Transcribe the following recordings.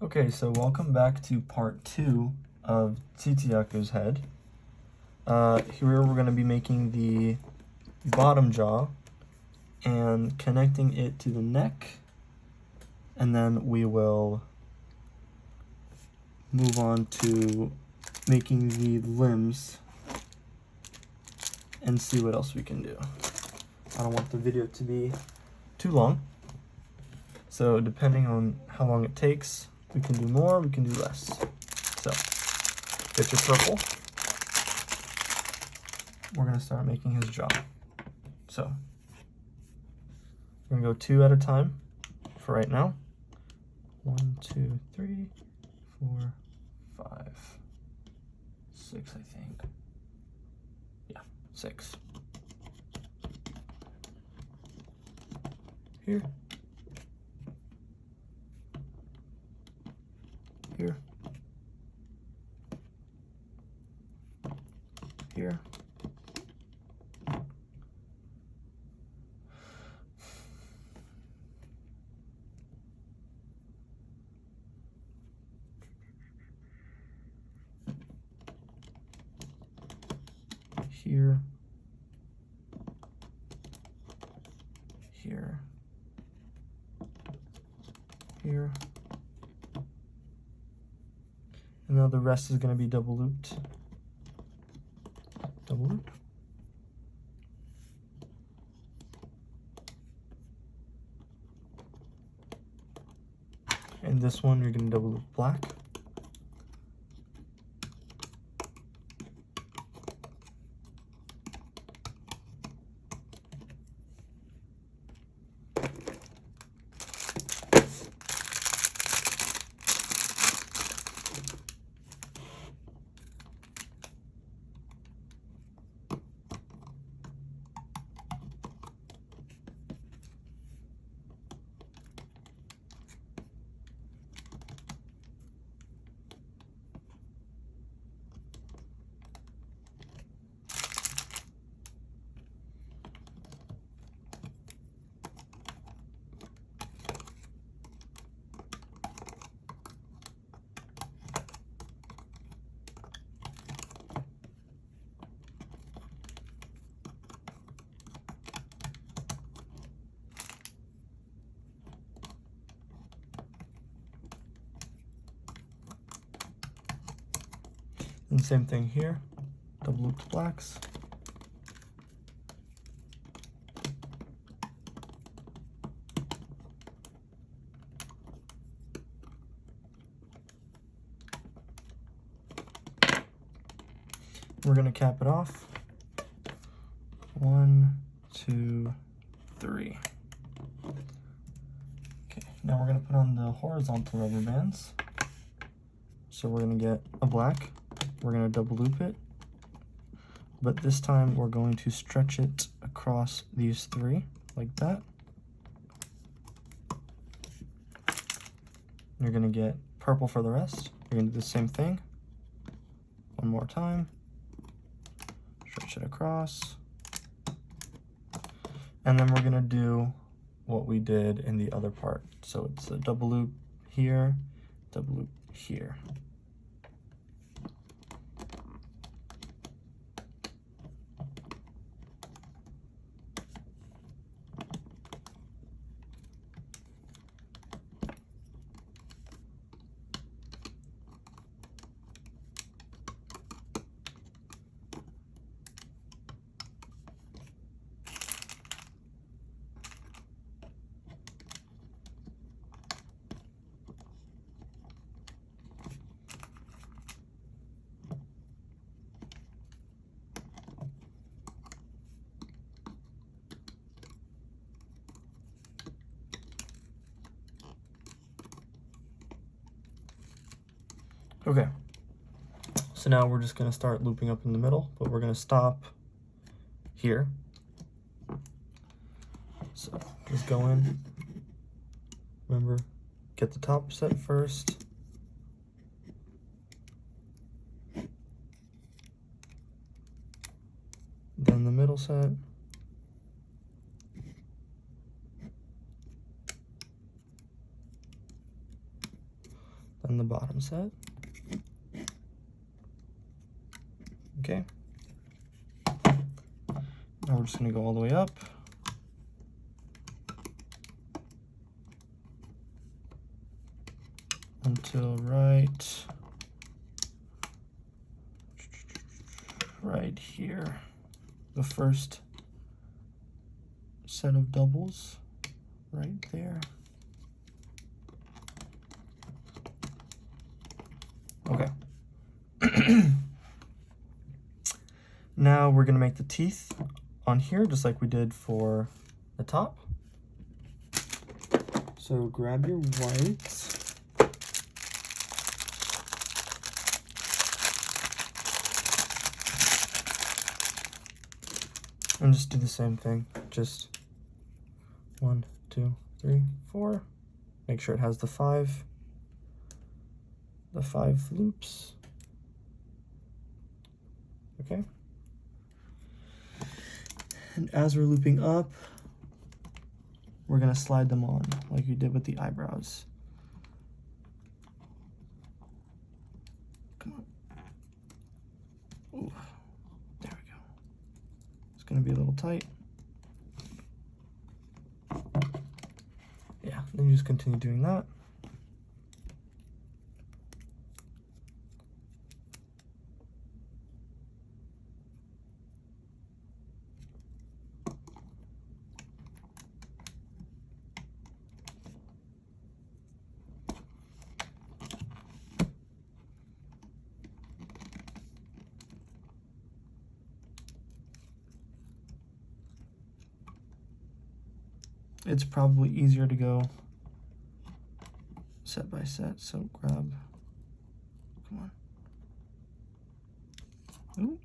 Okay, so welcome back to part 2 of Tzitzi Ya Ku's head. Here we're going to be making the bottom jaw and connecting it to the neck, and then we will move on to making the limbs and see what else we can do. I don't want the video to be too long, so depending on how long it takes, we can do more, we can do less. So, get your purple. We're gonna start making his jaw. So, we're gonna go 2 at a time for right now. 1, 2, 3, 4, 5, 6, I think. Yeah, 6. Here. Here. Here. Here. Here. Here. And now the rest is going to be double looped. Double loop. And this one you're going to double loop black. And same thing here, double looped blacks. We're going to cap it off. 1, 2, 3. Okay, now we're going to put on the horizontal rubber bands. So we're going to get a black. We're going to double loop it, but this time we're going to stretch it across these 3 like that. You're going to get purple for the rest. You're going to do the same thing one more time. Stretch it across. And then we're going to do what we did in the other part. So it's a double loop here, double loop here. Okay, so now we're just going to start looping up in the middle, but we're going to stop here. So just go in, remember, get the top set first, then the middle set, and the bottom set. Okay. Now we're just going to go all the way up. Until right here, the first set of doubles right there. Okay. Now we're going to make the teeth on here just like we did for the top. So grab your whites. And just do the same thing. Just 1, 2, 3, 4. Make sure it has the five loops. Okay. And as we're looping up, we're gonna slide them on like we did with the eyebrows. Come on. Ooh. There we go. It's gonna be a little tight. Yeah, then you just continue doing that. It's probably easier to go set by set, so grab, come on. Ooh.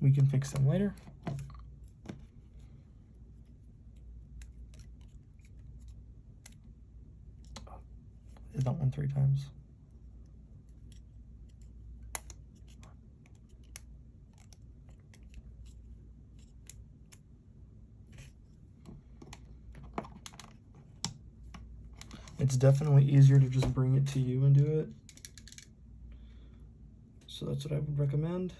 We can fix them later. Oh, hit that one 3 times. It's definitely easier to just bring it to you and do it. So that's what I would recommend.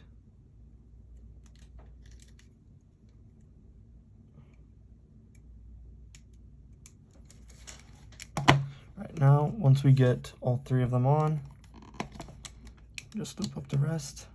Right now, once we get all 3 of them on, just loop up the rest.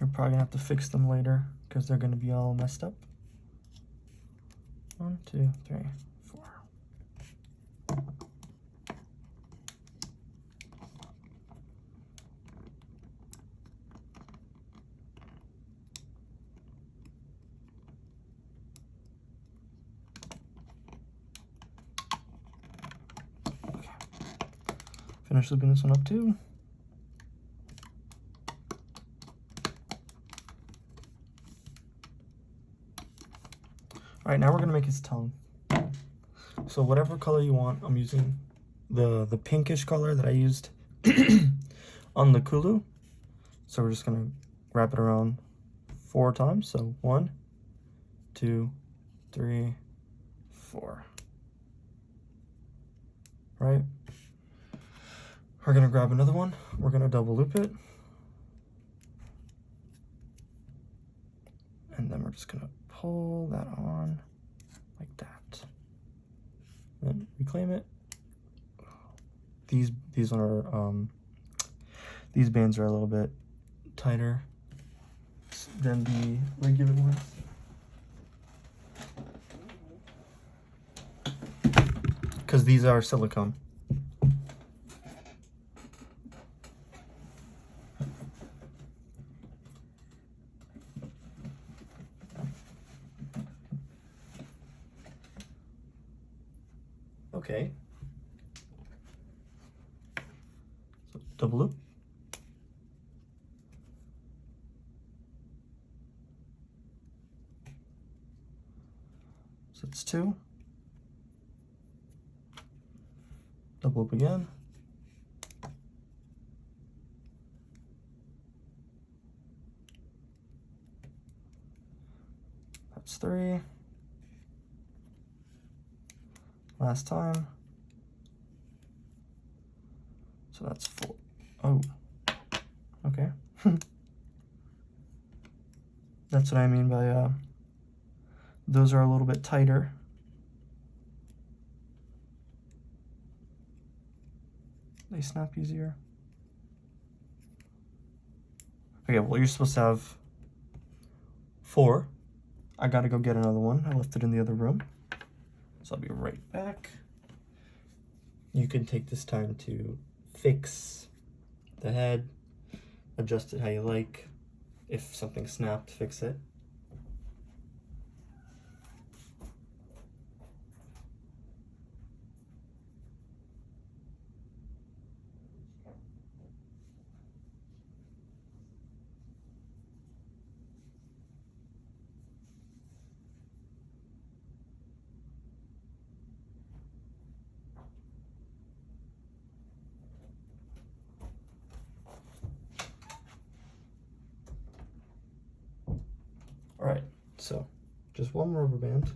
You're probably gonna have to fix them later because they're gonna be all messed up. 1, 2, 3, 4. Okay. Finish looping this one up too. All right, now we're gonna make his tongue. So whatever color you want, I'm using the pinkish color that I used on the Kulu. So we're just gonna wrap it around 4 times. So 1, 2, 3, 4. right? We're gonna grab another one. We're gonna double loop it. And then we're just gonna pull that on like that. Then reclaim it. These bands are a little bit tighter than the regular ones. Because these are silicone. Okay. So double loop. So it's 2. Double loop again. That's 3. Last time. So that's 4. Oh, okay. That's what I mean by those are a little bit tighter. They snap easier. Okay, well, you're supposed to have 4. I gotta go get another one. I left it in the other room. So I'll be right back. You can take this time to fix the head, adjust it how you like. If something snapped, fix it. All right, so just one rubber band.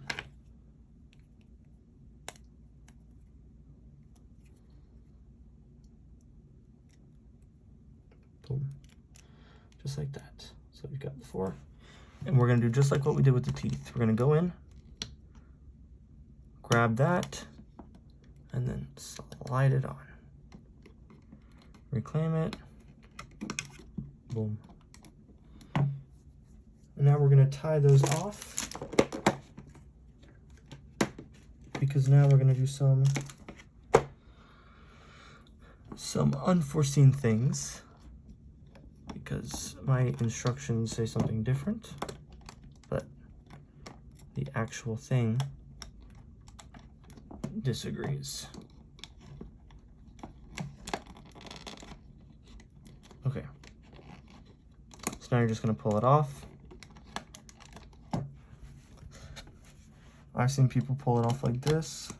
Boom, just like that. So we've got the 4. And we're gonna do just like what we did with the teeth. We're gonna go in, grab that, and then slide it on. Reclaim it, boom. And now we're gonna tie those off, because now we're gonna do some unforeseen things, because my instructions say something different, but the actual thing disagrees. Okay, so now you're just gonna pull it off. I've seen people pull it off like this.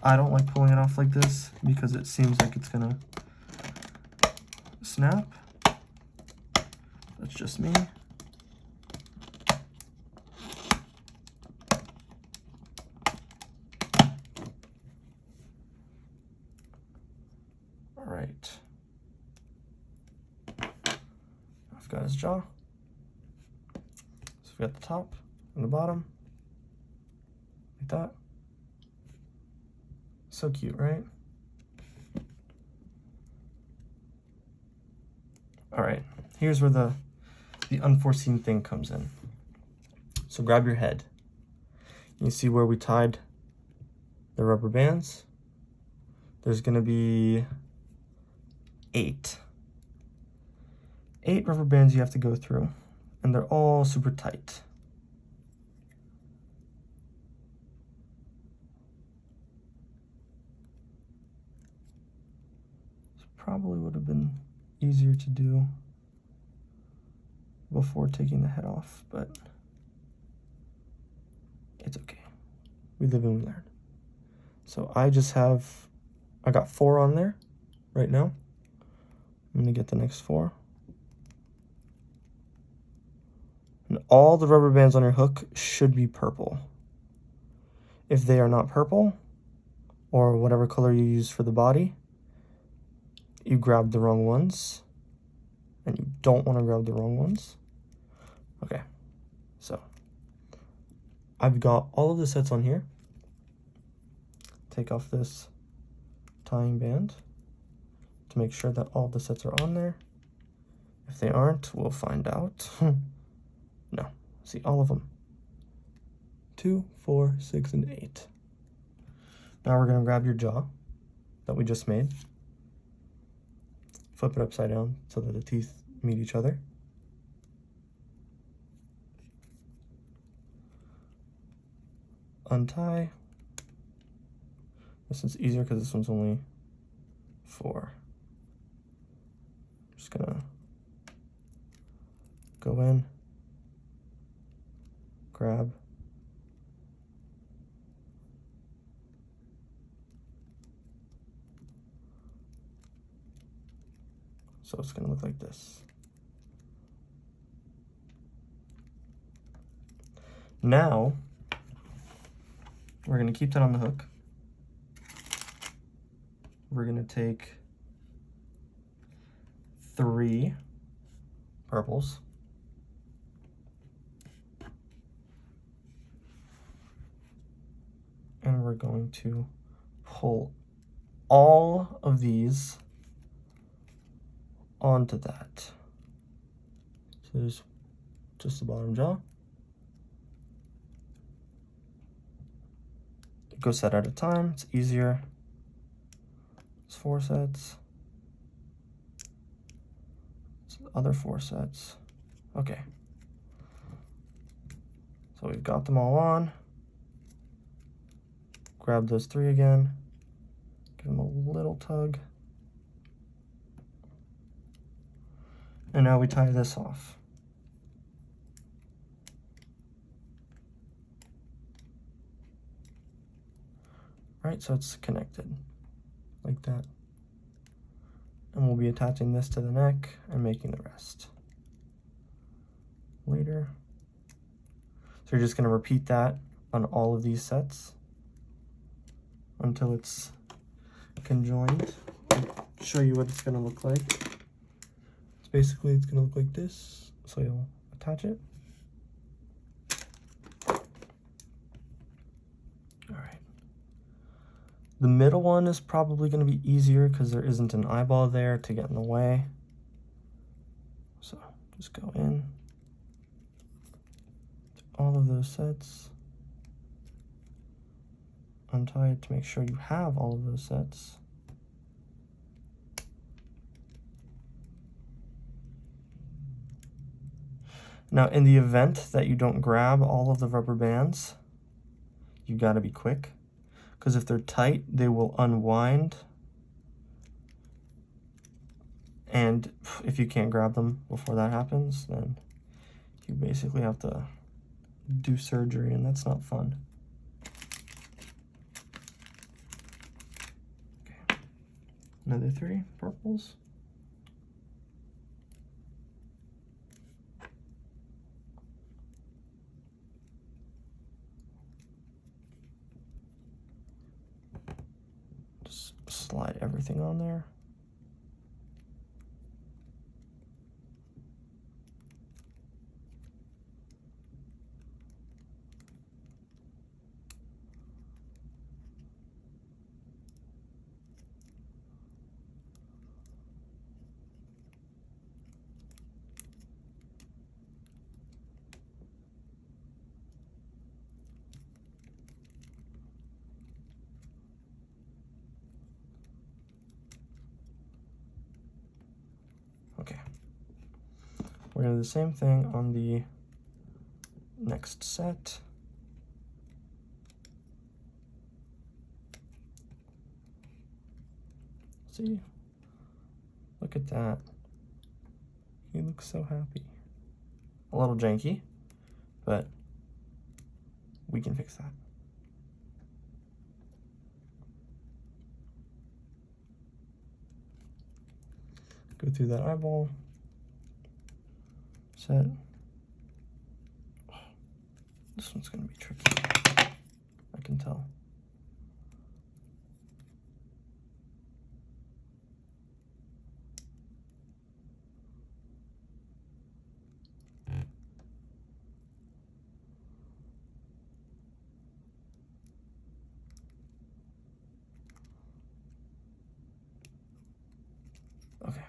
I don't like pulling it off like this because it seems like it's gonna snap. That's just me. All right. I've got his jaw. So we've got the top and the bottom, like that. So cute, right? All right, here's where the unforeseen thing comes in. So grab your head. You see where we tied the rubber bands? There's gonna be 8 rubber bands you have to go through, and they're all super tight. Probably would have been easier to do before taking the head off, but it's okay. We live and we learn. So I got 4 on there right now. I'm gonna get the next 4. And all the rubber bands on your hook should be purple. If they are not purple, or whatever color you use for the body, you grab the wrong ones, and you don't want to grab the wrong ones. Okay, so I've got all of the sets on here. Take off this tying band to make sure that all the sets are on there. If they aren't, we'll find out. No, see all of them. 2, 4, 6, and 8. Now we're gonna grab your jaw that we just made. Flip it upside down so that the teeth meet each other. Untie. This is easier because this one's only 4. Just gonna go in, grab, so it's gonna look like this. Now, we're gonna keep that on the hook. We're gonna take 3 purples. And we're going to pull all of these onto that. So there's just the bottom jaw. Go set at a time, it's easier. It's 4 sets. It's the other 4 sets. Okay. So we've got them all on. Grab those 3 again. Give them a little tug. And now we tie this off. Right, so it's connected like that. And we'll be attaching this to the neck and making the rest later. So you're just going to repeat that on all of these sets until it's conjoined. I'll show you what it's going to look like. It's basically, it's going to look like this. So you'll attach it. All right. The middle one is probably going to be easier because there isn't an eyeball there to get in the way. So just go in. All of those sets. Untie it to make sure you have all of those sets. Now, in the event that you don't grab all of the rubber bands, you gotta be quick, because if they're tight, they will unwind. And if you can't grab them before that happens, then you basically have to do surgery, and that's not fun. Okay. Another 3 purples. Just slide everything on there. Okay, we're gonna do the same thing on the next set. See, look at that. He looks so happy. A little janky, but we can fix that. Go through that eyeball set. This one's gonna be tricky, I can tell. Okay.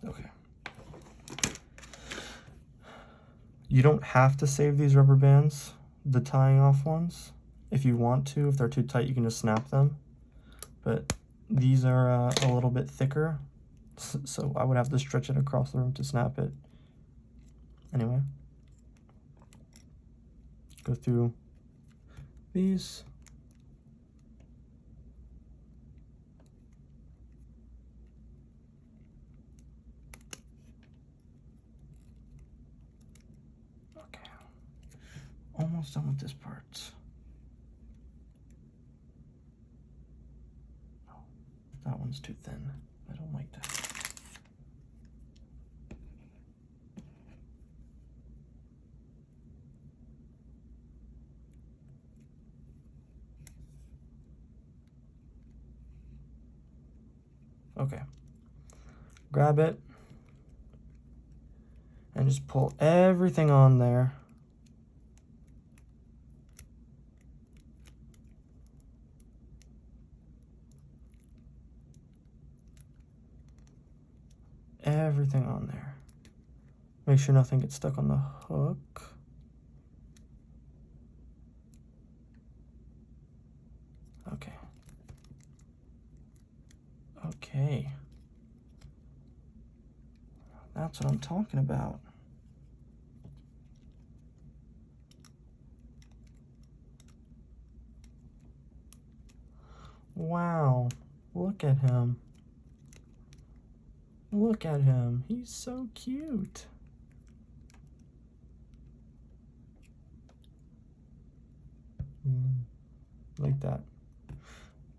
Okay. You don't have to save these rubber bands, the tying off ones. If you want to, if they're too tight, you can just snap them. But these are a little bit thicker, so I would have to stretch it across the room to snap it. Anyway, go through these. Okay, almost done with this part. Oh, that one's too thin. I don't like that. Okay, grab it and just pull everything on there. Everything on there. Make sure nothing gets stuck on the hook. Okay. Okay. That's what I'm talking about. Wow, look at him. Look at him, he's so cute. Like that.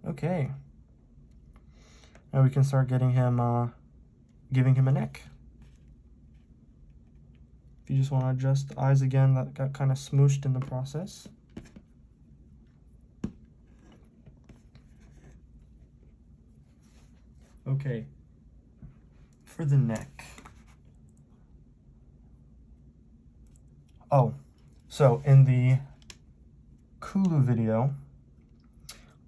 Okay. Now we can start getting him, giving him a neck. If you just want to adjust the eyes again, that got kind of smooshed in the process. Okay, for the neck. Oh, so in the Kulu video,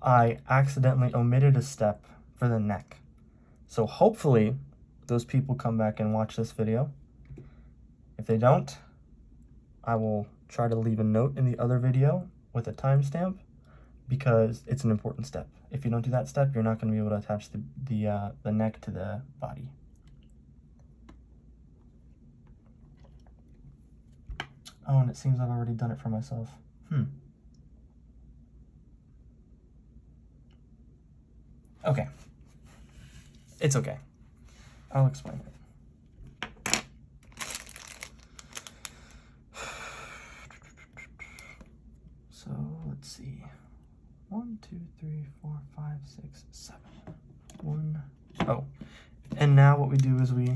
I accidentally omitted a step for the neck. So hopefully those people come back and watch this video. If they don't, I will try to leave a note in the other video with a timestamp because it's an important step. If you don't do that step, you're not going to be able to attach the neck to the body. Oh, and it seems I've already done it for myself. Okay. It's okay. I'll explain it. So let's see. 1, 2, 3, 4, 5, 6, 7. 1. Oh, and now what we do is we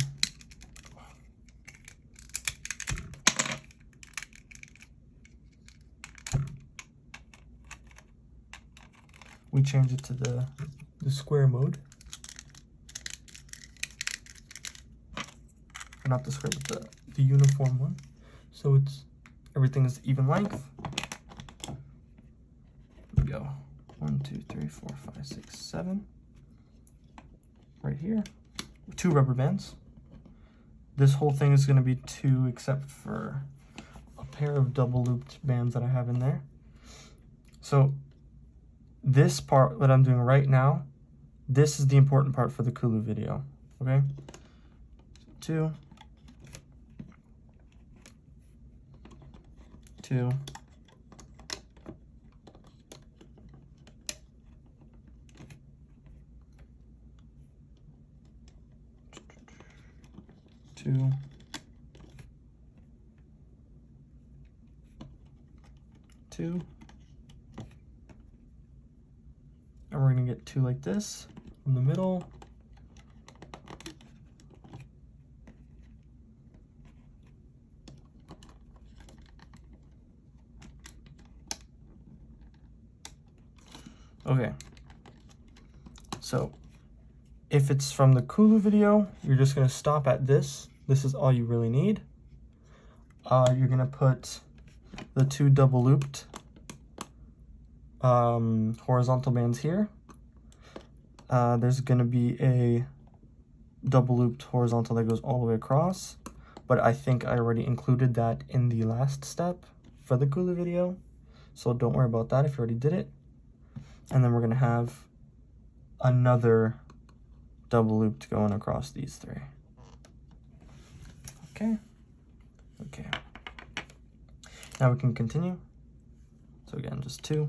change it to the square mode. Or not the square, but the uniform one. So it's everything is even length. Here we go. 1, 2, 3, 4, 5, 6, 7. Right here. 2 rubber bands. This whole thing is going to be 2 except for a pair of double looped bands that I have in there. So this part that I'm doing right now, this is the important part for the Kulu video, okay? 2, 2, 2, 2, and we're going to get two like this in the middle. Okay, so if it's from the Kulu video, you're just gonna stop at this. This is all you really need. You're gonna put the two double looped horizontal bands here. There's gonna be a double looped horizontal that goes all the way across, but I think I already included that in the last step for the Kulu video, so don't worry about that if you already did it. And then we're gonna have another double looped going across these three. Okay, okay. Now we can continue. So again, just two.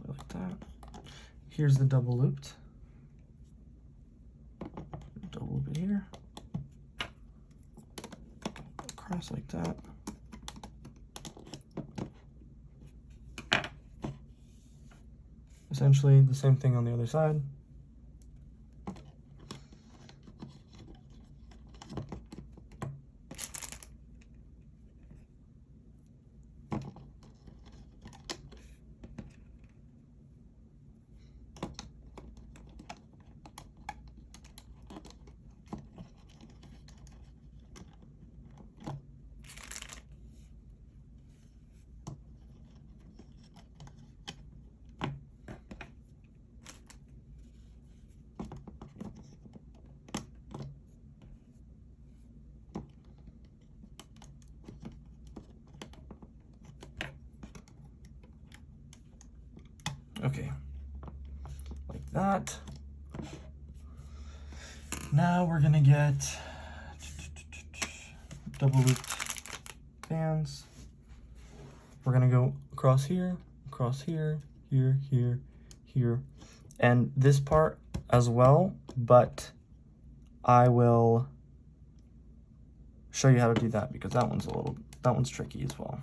Like that. Here's the double looped. Double loop it here. Across like that. Essentially the same thing on the other side. Okay, like that. Now we're gonna get double looped bands. We're gonna go across here, here, here, here, and this part as well, but I will show you how to do that because that one's tricky as well.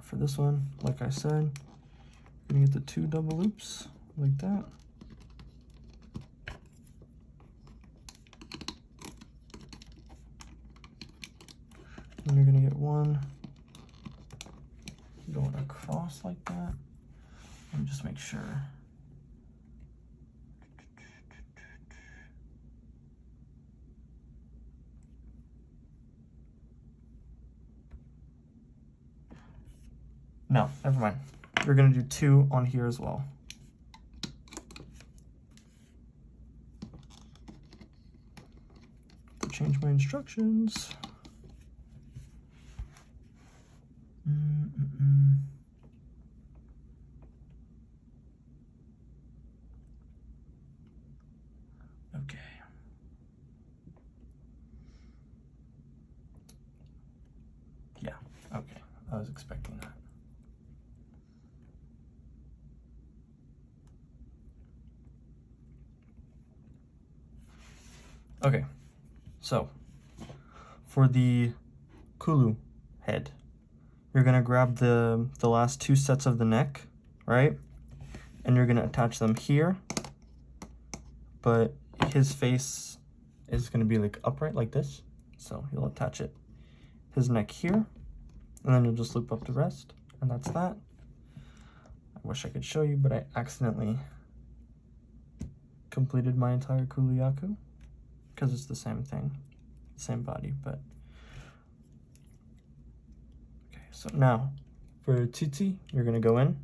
For this one, like I said, I'm gonna get the two double loops like that. And you're gonna get one going across like that. Let me just make sure. No, never mind. You're gonna do two on here as well. Change my instructions. Okay. Yeah, okay. I was expecting that. Okay, so for the Kulu head, you're gonna grab the last two sets of the neck, right? And you're gonna attach them here, but his face is gonna be like upright like this. So you'll attach it his neck here, and then you'll just loop up the rest, and that's that. I wish I could show you, but I accidentally completed my entire Kulu Ya Ku, because it's the same thing, same body, but okay. So now for Tzitzi, you're gonna go in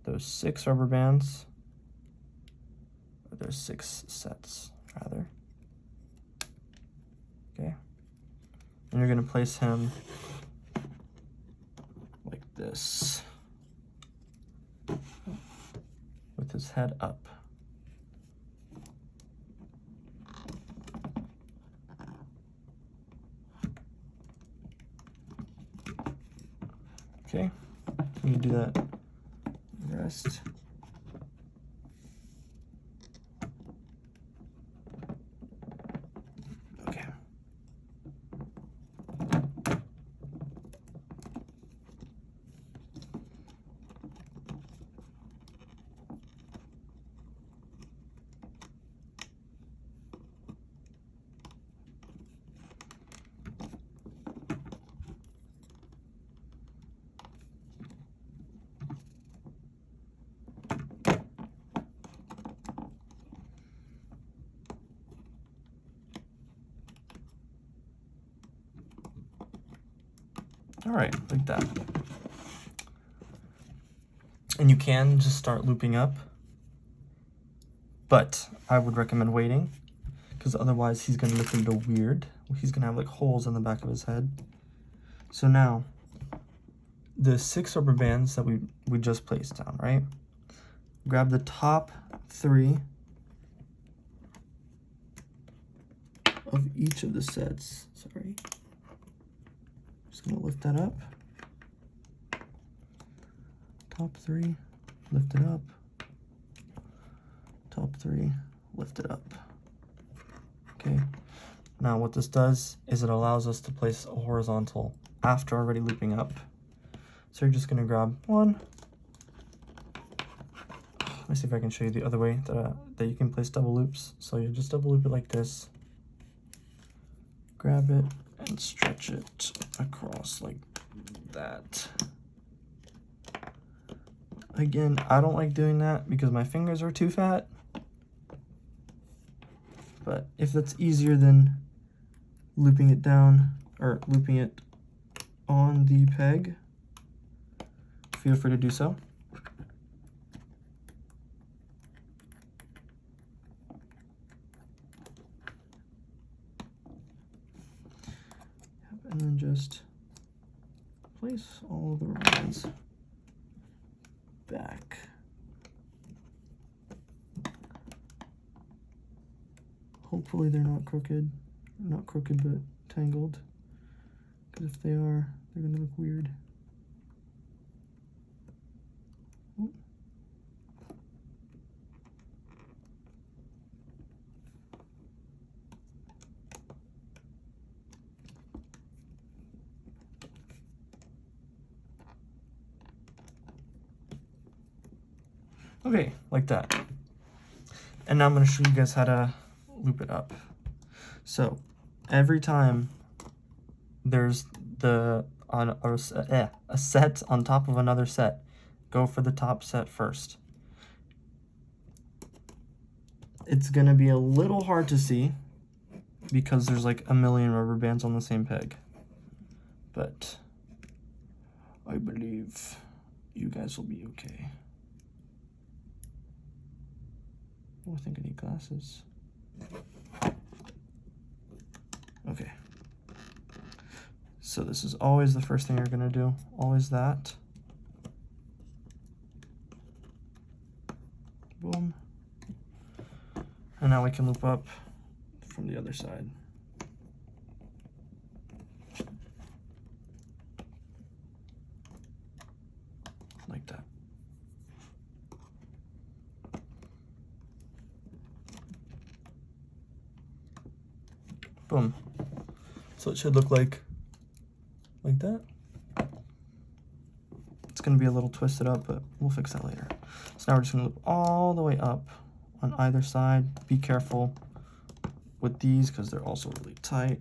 those 6 rubber bands, or there's 6 sets rather. Okay, and you're gonna place him like this, with his head up. Okay, so you do that the rest. Okay. All right, like that. And you can just start looping up, but I would recommend waiting, because otherwise he's gonna look a little weird. He's gonna have like holes in the back of his head. So now, the 6 rubber bands that we just placed down, right? Grab the top 3 of each of the sets. Sorry. Just gonna lift that up. Top 3, lift it up. Top 3, lift it up. Okay. Now what this does is it allows us to place a horizontal after already looping up. So you're just gonna grab one. Let me see if I can show you the other way that you can place double loops. So you just double loop it like this. Grab it and stretch it across like that. Again, I don't like doing that because my fingers are too fat. But if that's easier than looping it down or looping it on the peg, feel free to do so. And then just place all the rubber bands back. Hopefully they're not crooked. Not crooked, but tangled. Because if they are, they're going to look weird. Ooh. Okay, like that. And now I'm going to show you guys how to loop it up. So every time there's a set on top of another set, go for the top set first. It's going to be a little hard to see because there's like a million rubber bands on the same peg. But I believe you guys will be okay. Oh, I think I need glasses. Okay. So this is always the first thing you're gonna do. Always that. Boom. And now we can loop up from the other side. Like that. Boom. So it should look like that. It's going to be a little twisted up, but we'll fix that later. So now we're just going to loop all the way up on either side. Be careful with these because they're also really tight.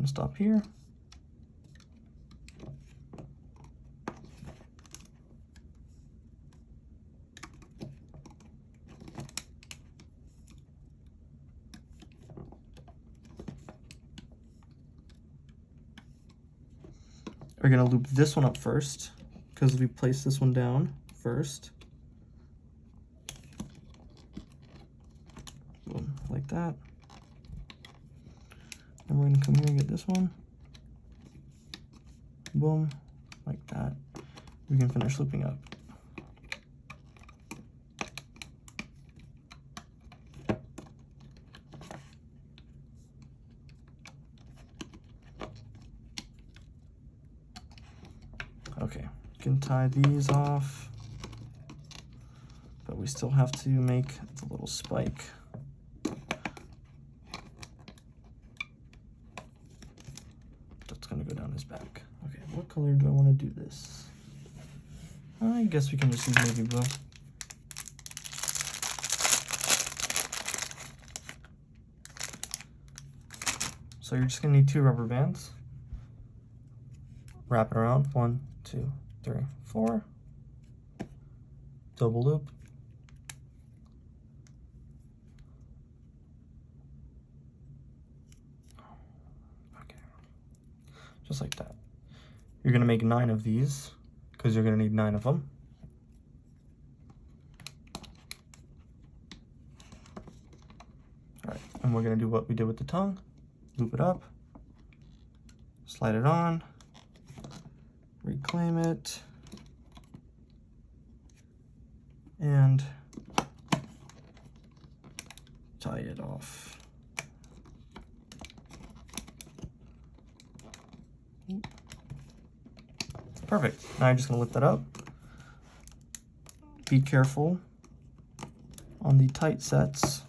gonna stop here. We're gonna loop this one up first because we placed this one down first. Boom, like that. And we're gonna come here and get this one. Boom, like that. We can finish looping up. Okay, you can tie these off, but we still have to make the little spike. That's gonna go down his back. Okay, what color do I want to do this? I guess we can just use navy blue. So you're just gonna need 2 rubber bands. Wrap it around, 1, 2, 3, 4. Double loop. Okay, just like that. You're gonna make 9 of these because you're gonna need 9 of them. All right, and we're gonna do what we did with the tongue. Loop it up, slide it on, reclaim it, and tie it off. Perfect. Now you're just gonna lift that up. Be careful on the tight sets,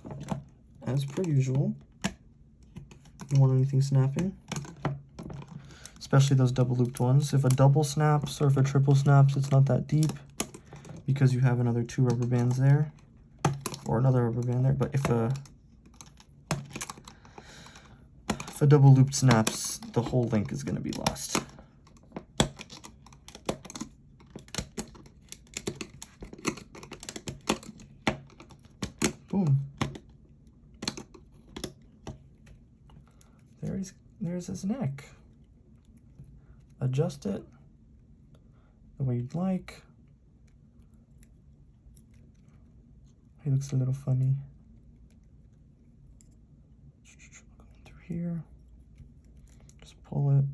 as per usual. You don't want anything snapping, especially those double looped ones. If a double snaps or if a triple snaps, it's not that deep because you have another 2 rubber bands there or another rubber band there. But if a double loop snaps, the whole link is going to be lost. Boom. There's his neck. Adjust it the way you'd like. He looks a little funny. Going through here. Just pull it.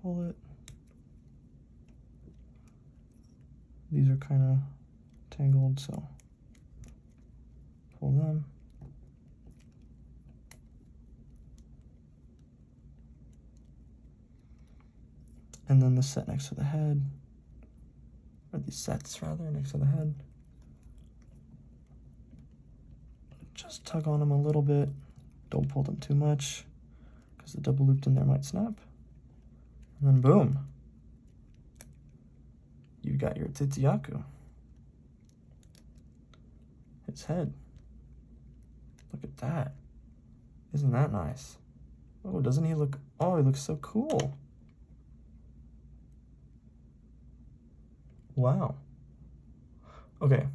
Pull it. These are kind of tangled, so pull them. And then the set next to the head, or the sets rather, next to the head. Just tug on them a little bit. Don't pull them too much, because the double looped in there might snap. And then boom, you got your Tzitzi Ya Ku. His head. Look at that. Isn't that nice? Oh, doesn't he look, oh, he looks so cool. Wow. Okay.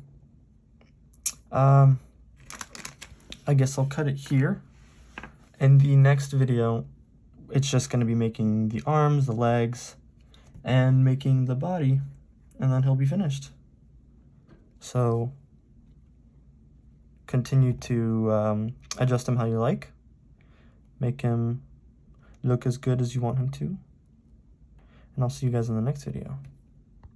I guess I'll cut it here. In the next video, it's just going to be making the arms, the legs, and making the body, and then he'll be finished. So continue to adjust him how you like. Make him look as good as you want him to. And I'll see you guys in the next video.